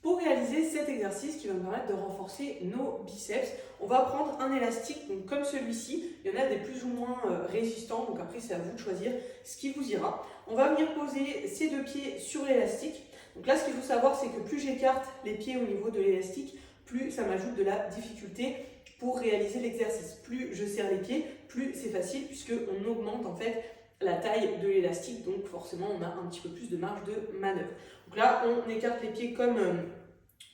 Pour réaliser cet exercice qui va nous permettre de renforcer nos biceps, on va prendre un élastique donc comme celui-ci. Il y en a des plus ou moins résistants, donc après c'est à vous de choisir ce qui vous ira. On va venir poser ces deux pieds sur l'élastique. Donc là, ce qu'il faut savoir, c'est que plus j'écarte les pieds au niveau de l'élastique, plus ça m'ajoute de la difficulté pour réaliser l'exercice. Plus je serre les pieds, plus c'est facile puisqu'on augmente en fait la taille de l'élastique, donc forcément on a un petit peu plus de marge de manœuvre. Donc là, on écarte les pieds comme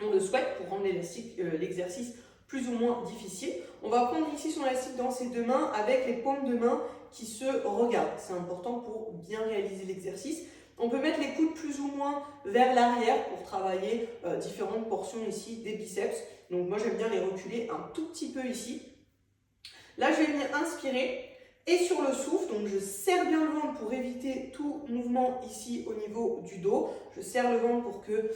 on le souhaite pour rendre l'exercice plus ou moins difficile. On va prendre ici son élastique dans ses deux mains avec les paumes de main qui se regardent. C'est important pour bien réaliser l'exercice. On peut mettre les coudes plus ou moins vers l'arrière pour travailler différentes portions ici des biceps. Donc moi j'aime bien les reculer un tout petit peu ici. Là je vais venir inspirer. Et sur le souffle, donc je serre bien le ventre pour éviter tout mouvement ici au niveau du dos. Je serre le ventre pour que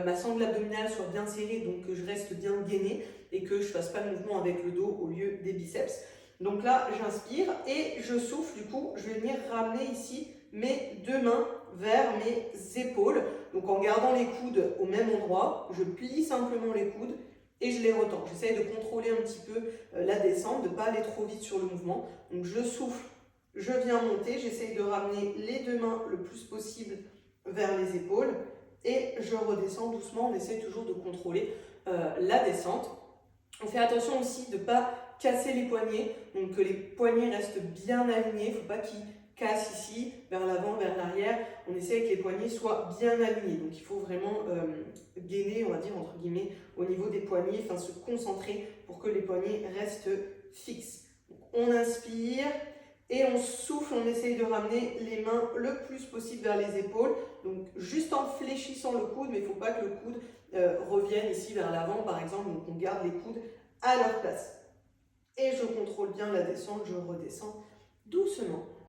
ma sangle abdominale soit bien serrée, donc que je reste bien gainée et que je ne fasse pas de mouvement avec le dos au lieu des biceps. Donc là, j'inspire et je souffle. Du coup, je vais venir ramener ici mes deux mains vers mes épaules. Donc en gardant les coudes au même endroit, je plie simplement les coudes et je les retends. J'essaye de contrôler un petit peu la descente, de ne pas aller trop vite sur le mouvement. Donc je souffle, je viens monter, j'essaye de ramener les deux mains le plus possible vers les épaules et je redescends doucement. On essaye toujours de contrôler la descente. On fait attention aussi de ne pas casser les poignets, donc que les poignets restent bien alignés. Il ne faut pas qu'ils cassent ici, vers l'avant, vers l'arrière. On essaie que les poignets soient bien alignés. Donc il faut vraiment gainer, on va dire, entre guillemets, au niveau des poignets, enfin se concentrer pour que les poignets restent fixes. Donc, on inspire et on souffle, on essaye de ramener les mains le plus possible vers les épaules. Donc juste en fléchissant le coude, mais il ne faut pas que le coude revienne ici vers l'avant par exemple. Donc on garde les coudes à leur place. Et je contrôle bien la descente, je redescends doucement.